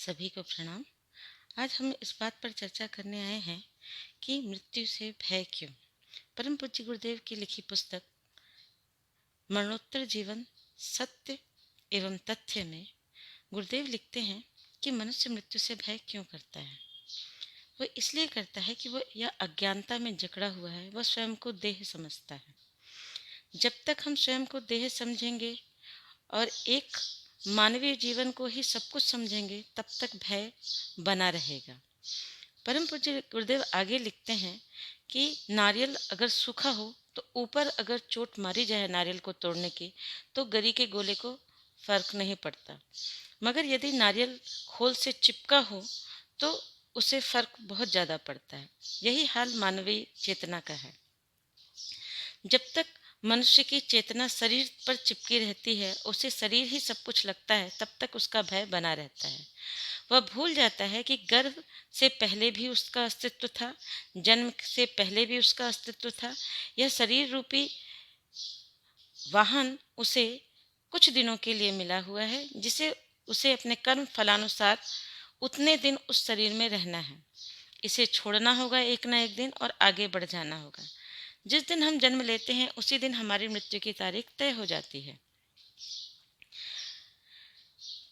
सभी को प्रणाम। आज हम इस बात पर चर्चा करने आए हैं कि मृत्यु से भय क्यों। परम पूज्य गुरुदेव की लिखी पुस्तक मरणोत्तर जीवन सत्य एवं तथ्य में गुरुदेव लिखते हैं कि मनुष्य मृत्यु से भय क्यों करता है। वह इसलिए करता है कि वह यह अज्ञानता में जकड़ा हुआ है, वह स्वयं को देह समझता है। जब तक हम स्वयं को देह समझेंगे और एक मानवीय जीवन को ही सब कुछ समझेंगे, तब तक भय बना रहेगा। परम पूज्य गुरुदेव आगे लिखते हैं कि नारियल अगर सूखा हो तो ऊपर अगर चोट मारी जाए नारियल को तोड़ने की तो गरी के गोले को फर्क नहीं पड़ता, मगर यदि नारियल खोल से चिपका हो तो उसे फर्क बहुत ज़्यादा पड़ता है। यही हाल मानवीय चेतना का है। जब तक मनुष्य की चेतना शरीर पर चिपकी रहती है, उसे शरीर ही सब कुछ लगता है, तब तक उसका भय बना रहता है। वह भूल जाता है कि गर्भ से पहले भी उसका अस्तित्व था, जन्म से पहले भी उसका अस्तित्व था। यह शरीर रूपी वाहन उसे कुछ दिनों के लिए मिला हुआ है, जिसे उसे अपने कर्म फलानुसार उतने दिन उस शरीर में रहना है। इसे छोड़ना होगा एक ना एक दिन और आगे बढ़ जाना होगा। जिस दिन हम जन्म लेते हैं उसी दिन हमारी मृत्यु की तारीख तय हो जाती है।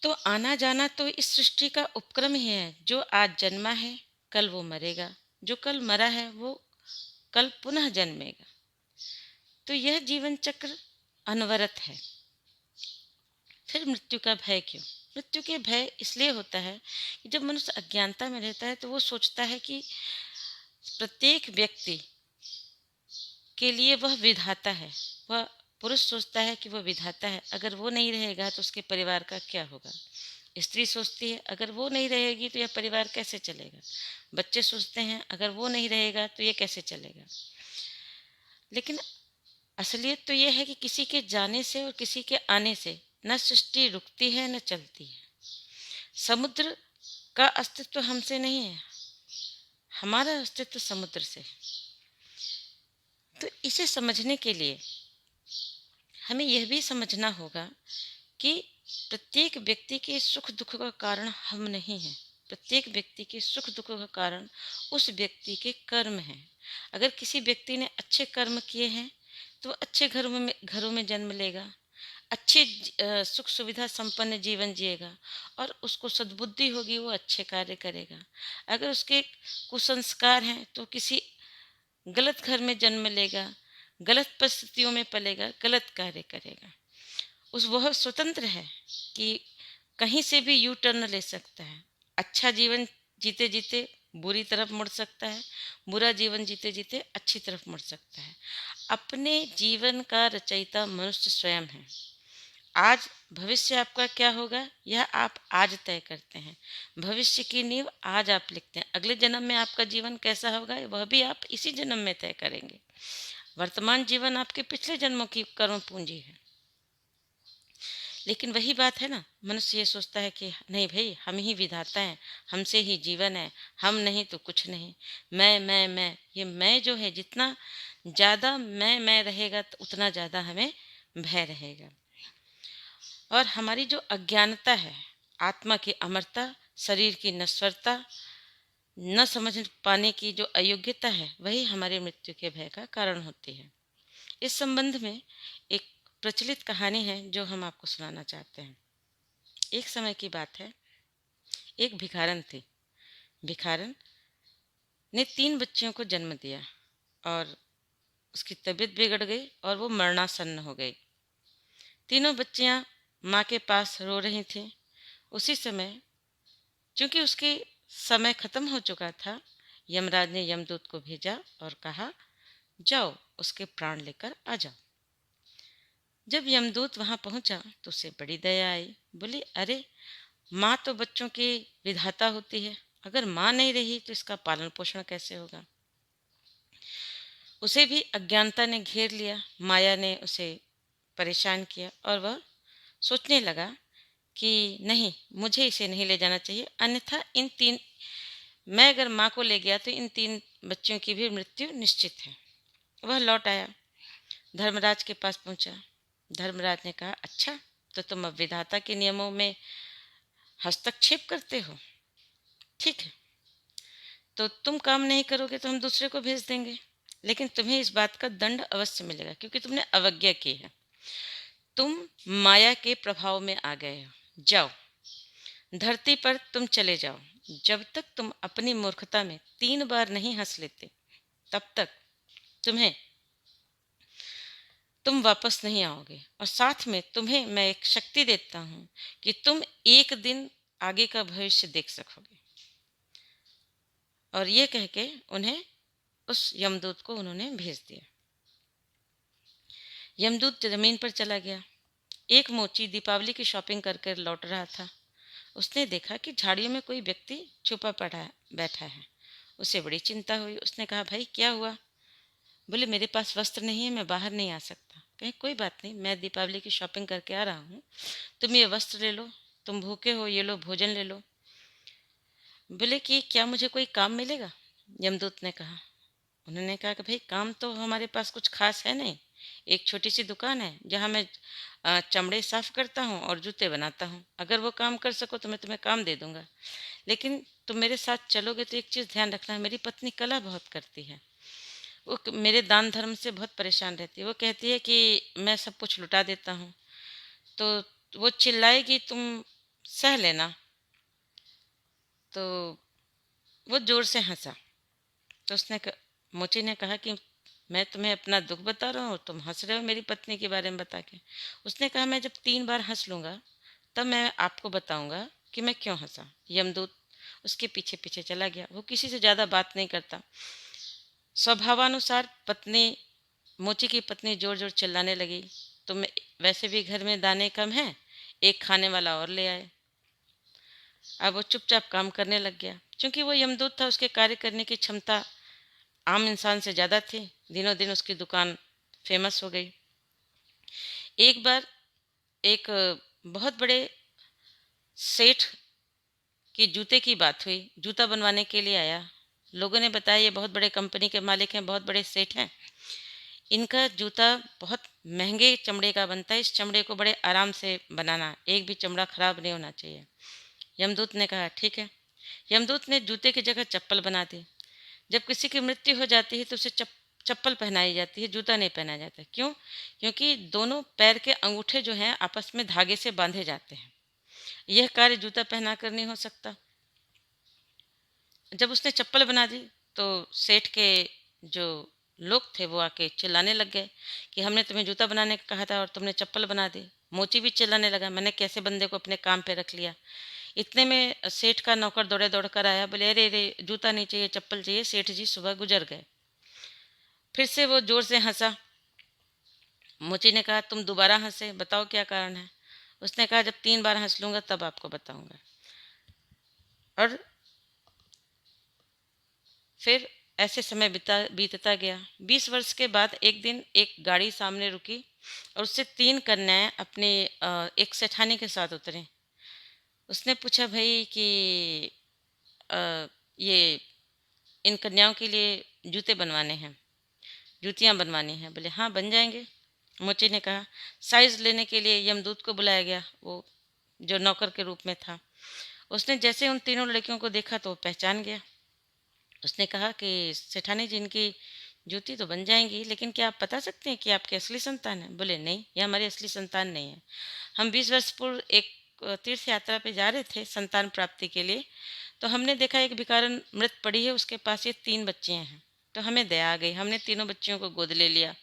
तो आना जाना तो इस सृष्टि का उपक्रम ही है। जो आज जन्मा है कल वो मरेगा, जो कल मरा है वो कल पुनः जन्मेगा। तो यह जीवन चक्र अनवरत है। फिर मृत्यु का भय क्यों? मृत्यु के भय इसलिए होता है कि जब मनुष्य अज्ञानता में रहता है तो वो सोचता है कि प्रत्येक व्यक्ति के लिए वह विधाता है। वह पुरुष सोचता है कि वह विधाता है, अगर वो नहीं रहेगा तो उसके परिवार का क्या होगा। स्त्री सोचती है अगर वो नहीं रहेगी तो यह परिवार कैसे चलेगा। बच्चे सोचते हैं अगर वो नहीं रहेगा तो ये कैसे चलेगा। लेकिन असलियत तो यह है कि किसी के जाने से और किसी के आने से न सृष्टि रुकती है न चलती है। समुद्र का अस्तित्व हमसे नहीं है, हमारा अस्तित्व समुद्र से है। तो इसे समझने के लिए हमें यह भी समझना होगा कि प्रत्येक व्यक्ति के सुख दुख का कारण हम नहीं हैं। प्रत्येक व्यक्ति के सुख दुख का कारण उस व्यक्ति के कर्म हैं। अगर किसी व्यक्ति ने अच्छे कर्म किए हैं तो अच्छे घरों में जन्म लेगा, अच्छे सुख सुविधा संपन्न जीवन जिएगा और उसको सद्बुद्धि होगी, वो अच्छे कार्य करेगा। अगर उसके कुसंस्कार हैं तो किसी गलत घर में जन्म लेगा, गलत परिस्थितियों में पलेगा, गलत कार्य करेगा। वह स्वतंत्र है कि कहीं से भी यू टर्न ले सकता है। अच्छा जीवन जीते जीते बुरी तरफ मुड़ सकता है, बुरा जीवन जीते जीते अच्छी तरफ मुड़ सकता है। अपने जीवन का रचयिता मनुष्य स्वयं है। आज भविष्य आपका क्या होगा यह आप आज तय करते हैं। भविष्य की नींव आज आप लिखते हैं। अगले जन्म में आपका जीवन कैसा होगा वह भी आप इसी जन्म में तय करेंगे। वर्तमान जीवन आपके पिछले जन्मों की कर्म पूंजी है। लेकिन वही बात है ना, मनुष्य ये सोचता है कि नहीं भाई, हम ही विधाता हैं, हमसे ही जीवन है, हम नहीं तो कुछ नहीं। मैं ये मैं जो है, जितना ज़्यादा मैं रहेगा तो उतना ज़्यादा हमें भय रहेगा। और हमारी जो अज्ञानता है, आत्मा की अमरता, शरीर की नश्वरता, न समझ पाने की जो अयोग्यता है, वही हमारे मृत्यु के भय का कारण होती है। इस संबंध में एक प्रचलित कहानी है जो हम आपको सुनाना चाहते हैं। एक समय की बात है, एक भिखारन थी। भिखारन ने 3 बच्चियों को जन्म दिया और उसकी तबीयत बिगड़ गई और वो मरणासन्न हो गई। तीनों बच्चियां माँ के पास रो रही थीं। उसी समय, चूंकि उसके समय खत्म हो चुका था, यमराज ने यमदूत को भेजा और कहा, जाओ उसके प्राण लेकर आ जाओ। जब यमदूत वहां पहुंचा तो उसे बड़ी दया आई। बोली, अरे माँ तो बच्चों की विधाता होती है, अगर माँ नहीं रही तो इसका पालन पोषण कैसे होगा। उसे भी अज्ञानता ने घेर लिया, माया ने उसे परेशान किया और वह सोचने लगा कि नहीं, मुझे इसे नहीं ले जाना चाहिए, अन्यथा मैं अगर माँ को ले गया तो इन 3 बच्चियों की भी मृत्यु निश्चित है। वह लौट आया, धर्मराज के पास पहुंचा। धर्मराज ने कहा, अच्छा तो तुम अब विधाता के नियमों में हस्तक्षेप करते हो, ठीक है, तो तुम काम नहीं करोगे तो हम दूसरे को भेज देंगे, लेकिन तुम्हें इस बात का दंड अवश्य मिलेगा क्योंकि तुमने अवज्ञा की है। तुम माया के प्रभाव में आ गए हो। जाओ, धरती पर तुम चले जाओ। जब तक तुम अपनी मूर्खता में 3 बार नहीं हंस लेते, तब तक तुम्हें तुम वापस नहीं आओगे। और साथ में तुम्हें मैं एक शक्ति देता हूँ कि तुम एक दिन आगे का भविष्य देख सकोगे। और ये कह के उन्हें, उस यमदूत को उन्होंने भेज दिया। यमदूत जमीन पर चला गया। एक मोची दीपावली की शॉपिंग कर कर लौट रहा था। उसने देखा कि झाड़ियों में कोई व्यक्ति छुपा पड़ा बैठा है। उसे बड़ी चिंता हुई। उसने कहा, भाई क्या हुआ? बोले, मेरे पास वस्त्र नहीं है, मैं बाहर नहीं आ सकता। कहे, कोई बात नहीं, मैं दीपावली की शॉपिंग करके आ रहा हूँ, तुम ये वस्त्र ले लो, तुम भूखे हो, ये लो भोजन ले लो। बोले कि क्या मुझे कोई काम मिलेगा? यमदूत ने कहा। उन्होंने कहा कि भाई काम तो हमारे पास कुछ खास है नहीं, एक छोटी सी दुकान है जहाँ मैं चमड़े साफ करता हूँ और जूते बनाता हूँ। अगर वो काम कर सको तो मैं तुम्हें काम दे दूंगा, लेकिन तुम मेरे साथ चलोगे तो एक चीज़ ध्यान रखना है, मेरी पत्नी कला बहुत करती है, वो मेरे दान धर्म से बहुत परेशान रहती है। वो कहती है कि मैं सब कुछ लुटा देता हूँ, तो वो चिल्लाएगी, तुम सह लेना। तो वो जोर से हंसा। तो मोची ने कहा कि मैं तुम्हें अपना दुख बता रहा हूँ, तुम हंस रहे हो मेरी पत्नी के बारे में बता के। उसने कहा, मैं जब 3 बार हंस लूँगा तब मैं आपको बताऊँगा कि मैं क्यों हंसा। यमदूत उसके पीछे पीछे चला गया। वो किसी से ज़्यादा बात नहीं करता। स्वभावानुसार पत्नी, मोची की पत्नी जोर जोर चिल्लाने लगी, तुम वैसे भी घर में दाने कम हैं, एक खाने वाला और ले आए। अब वो चुपचाप काम करने लग गया। क्योंकि वो यमदूत था, उसके कार्य करने की क्षमता आम इंसान से ज़्यादा थी। दिनों दिन उसकी दुकान फेमस हो गई। एक बार एक बहुत बड़े सेठ की जूते की बात हुई। जूता बनवाने के लिए आया। लोगों ने बताया, ये बहुत बड़े कंपनी के मालिक हैं, बहुत बड़े सेठ हैं, इनका जूता बहुत महंगे चमड़े का बनता है, इस चमड़े को बड़े आराम से बनाना, एक भी चमड़ा खराब नहीं होना चाहिए। यमदूत ने कहा, ठीक है। यमदूत ने जूते की जगह चप्पल बना दी। जब किसी की मृत्यु हो जाती है तो उसे चप्पल पहनाई जाती है, जूता नहीं पहनाया जाता। क्यों? क्योंकि दोनों पैर के अंगूठे जो हैं आपस में धागे से बांधे जाते हैं। यह कार्य जूता पहना कर नहीं हो सकता। जब उसने चप्पल बना दी तो सेठ के जो लोग थे वो आके चिल्लाने लग गए कि हमने तुम्हें जूता बनाने का कहा था और तुमने चप्पल बना दी। मोची भी चिल्लाने लगा, मैंने कैसे बंदे को अपने काम पे रख लिया। इतने में सेठ का नौकर दौड़े दौड़ कर आया। बोले, अरे अरे, जूता नहीं चाहिए, चप्पल चाहिए, सेठ जी सुबह गुजर गए। फिर से वो जोर से हंसा। मोची ने कहा, तुम दोबारा हंसे, बताओ क्या कारण है। उसने कहा, जब 3 बार हंस लूंगा तब आपको बताऊंगा। और फिर ऐसे समय बीतता गया। 20 वर्ष के बाद एक दिन एक गाड़ी सामने रुकी और उससे 3 कन्याएं अपने एक सेठानी के साथ उतरे। उसने पूछा, भाई कि अ, ये इन कन्याओं के लिए जूते बनवाने हैं, जूतियाँ बनवानी हैं। बोले, हाँ बन जाएंगे। मोची ने कहा। साइज लेने के लिए यमदूत को बुलाया गया, वो जो नौकर के रूप में था। उसने जैसे उन तीनों लड़कियों को देखा तो वो पहचान गया। उसने कहा कि सेठानी जी, इनकी जूती तो बन जाएंगी, लेकिन क्या आप बता सकते हैं कि आपके असली संतान है? बोले, नहीं, ये हमारी असली संतान नहीं है। हम 20 वर्ष पूर्व एक तीर्थ यात्रा पे जा रहे थे संतान प्राप्ति के लिए, तो हमने देखा एक भिखारन मृत पड़ी है, उसके पास ये 3 बच्चियां हैं। तो हमें दया आ गई, हमने तीनों बच्चियों को गोद ले लिया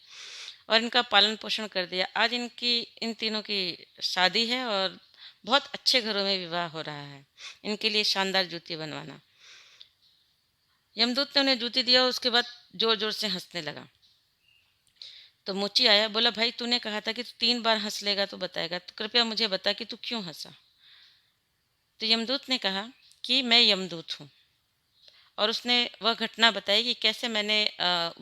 और इनका पालन पोषण कर दिया। आज इन तीनों की शादी है और बहुत अच्छे घरों में विवाह हो रहा है। इनके लिए शानदार जूती बनवाना। यमदूत ने उन्हें जूती दिया और उसके बाद जोर जोर से हंसने लगा। तो मोची आया, बोला, भाई तूने कहा था कि तू 3 बार हंस लेगा तो बताएगा, तो कृपया मुझे बता कि तू क्यों हंसा। तो यमदूत ने कहा कि मैं यमदूत हूँ, और उसने वह घटना बताई कि कैसे मैंने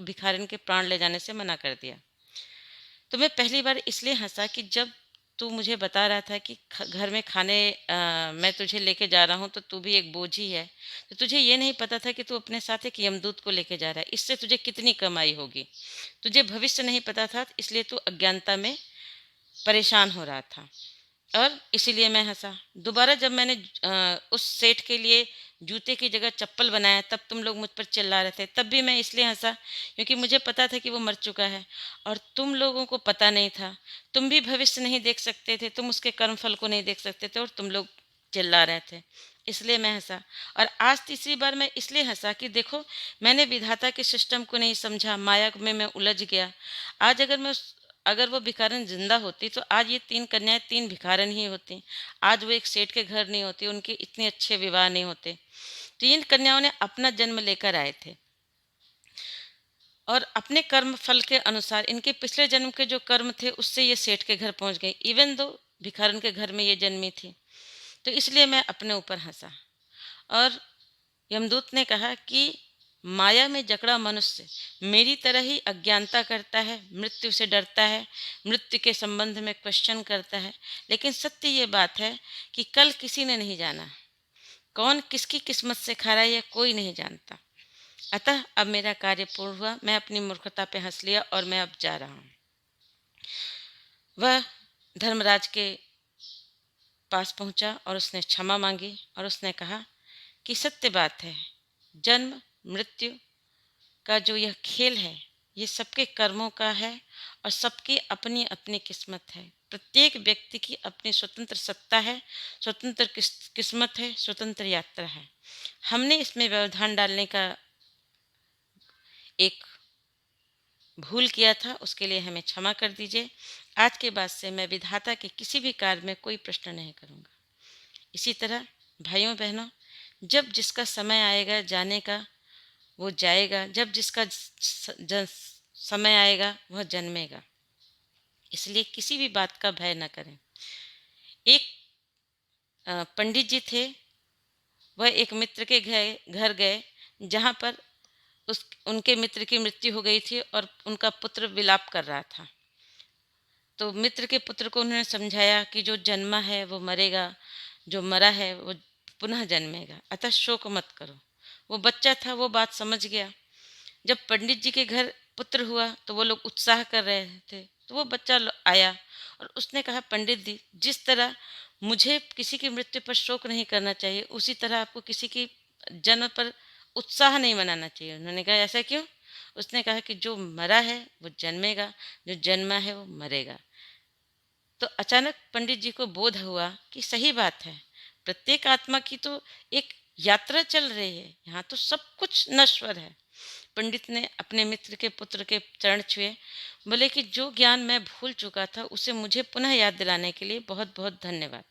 भिखारिन के प्राण ले जाने से मना कर दिया। तो मैं पहली बार इसलिए हंसा कि जब तू मुझे बता रहा था कि घर में खाने मैं तुझे लेके जा रहा हूँ तो तू भी एक बोझ ही है, तो तुझे ये नहीं पता था कि तू अपने साथ एक यमदूत को लेके जा रहा है, इससे तुझे कितनी कमाई होगी। तुझे भविष्य नहीं पता था, इसलिए तू अज्ञानता में परेशान हो रहा था। और इसीलिए मैं हँसा। दोबारा जब मैंने उस सेठ के लिए जूते की जगह चप्पल बनाया, तब तुम लोग मुझ पर चिल्ला रहे थे। तब भी मैं इसलिए हँसा क्योंकि मुझे पता था कि वो मर चुका है और तुम लोगों को पता नहीं था। तुम भी भविष्य नहीं देख सकते थे, तुम उसके कर्मफल को नहीं देख सकते थे और तुम लोग चिल्ला रहे थे। इसलिए मैं हँसा। और आज तीसरी बार मैं इसलिए हँसा कि देखो, मैंने विधाता के सिस्टम को नहीं समझा, माया में मैं उलझ गया। आज अगर वो भिखारन जिंदा होती तो आज ये 3 कन्याएं 3 भिखारन ही होती। आज वो एक सेठ के घर नहीं होती, उनके इतने अच्छे विवाह नहीं होते। 3 कन्याओं ने अपना जन्म लेकर आए थे और अपने कर्म फल के अनुसार इनके पिछले जन्म के जो कर्म थे उससे ये सेठ के घर पहुंच गई, इवन दो भिखारन के घर में ये जन्मी थी। तो इसलिए मैं अपने ऊपर हंसा। और यमदूत ने कहा कि माया में जकड़ा मनुष्य मेरी तरह ही अज्ञानता करता है, मृत्यु से डरता है, मृत्यु के संबंध में क्वेश्चन करता है। लेकिन सत्य ये बात है कि कल किसी ने नहीं जाना, कौन किसकी किस्मत से खा रहा है यह कोई नहीं जानता। अतः अब मेरा कार्य पूर्ण हुआ, मैं अपनी मूर्खता पे हंस लिया और मैं अब जा रहा हूँ। वह धर्मराज के पास पहुंचा और उसने क्षमा मांगी और उसने कहा कि सत्य बात है, जन्म मृत्यु का जो यह खेल है ये सबके कर्मों का है और सबकी अपनी अपनी किस्मत है। प्रत्येक व्यक्ति की अपनी स्वतंत्र सत्ता है, स्वतंत्र किस्मत है, स्वतंत्र यात्रा है। हमने इसमें व्यवधान डालने का एक भूल किया था, उसके लिए हमें क्षमा कर दीजिए। आज के बाद से मैं विधाता के किसी भी कार्य में कोई प्रश्न नहीं करूँगा। इसी तरह भाइयों बहनों, जब जिसका समय आएगा जाने का वो जाएगा, जब जिसका समय आएगा वह जन्मेगा। इसलिए किसी भी बात का भय न करें। एक पंडित जी थे, वह एक मित्र के घर गए जहाँ पर उनके मित्र की मृत्यु हो गई थी और उनका पुत्र विलाप कर रहा था। तो मित्र के पुत्र को उन्होंने समझाया कि जो जन्मा है वो मरेगा, जो मरा है वो पुनः जन्मेगा, अतः शोक मत करो। वो बच्चा था, वो बात समझ गया। जब पंडित जी के घर पुत्र हुआ तो वो लोग उत्साह कर रहे थे, तो वो बच्चा आया और उसने कहा, पंडित जी, जिस तरह मुझे किसी की मृत्यु पर शोक नहीं करना चाहिए, उसी तरह आपको किसी की जन्म पर उत्साह नहीं मनाना चाहिए। उन्होंने कहा, ऐसा क्यों? उसने कहा कि जो मरा है वो जन्मेगा, जो जन्मा है वो मरेगा। तो अचानक पंडित जी को बोध हुआ कि सही बात है, प्रत्येक आत्मा की तो एक यात्रा चल रही है, यहाँ तो सब कुछ नश्वर है। पंडित ने अपने मित्र के पुत्र के चरण छुए, बोले कि जो ज्ञान मैं भूल चुका था उसे मुझे पुनः याद दिलाने के लिए बहुत बहुत धन्यवाद।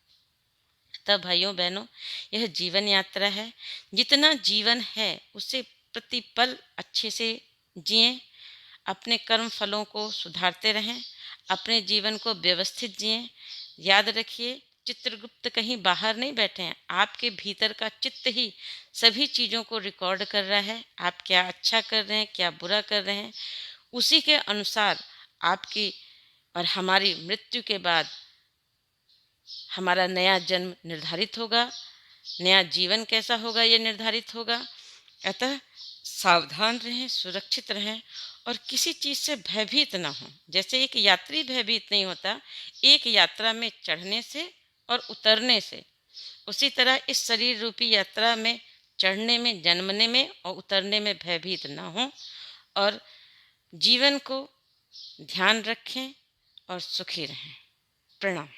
तब भाइयों बहनों, यह जीवन यात्रा है। जितना जीवन है उसे प्रतिपल अच्छे से जिएं, अपने कर्म फलों को सुधारते रहें, अपने जीवन को व्यवस्थित जिएं। याद रखिए, चित्रगुप्त कहीं बाहर नहीं बैठे हैं, आपके भीतर का चित्त ही सभी चीज़ों को रिकॉर्ड कर रहा है। आप क्या अच्छा कर रहे हैं, क्या बुरा कर रहे हैं, उसी के अनुसार आपकी और हमारी मृत्यु के बाद हमारा नया जन्म निर्धारित होगा, नया जीवन कैसा होगा ये निर्धारित होगा। अतः सावधान रहें, सुरक्षित रहें और किसी चीज़ से भयभीत ना हों। जैसे एक यात्री भयभीत नहीं होता एक यात्रा में चढ़ने से और उतरने से, उसी तरह इस शरीर रूपी यात्रा में चढ़ने में, जन्मने में और उतरने में भयभीत ना हों और जीवन को ध्यान रखें और सुखी रहें। प्रणाम।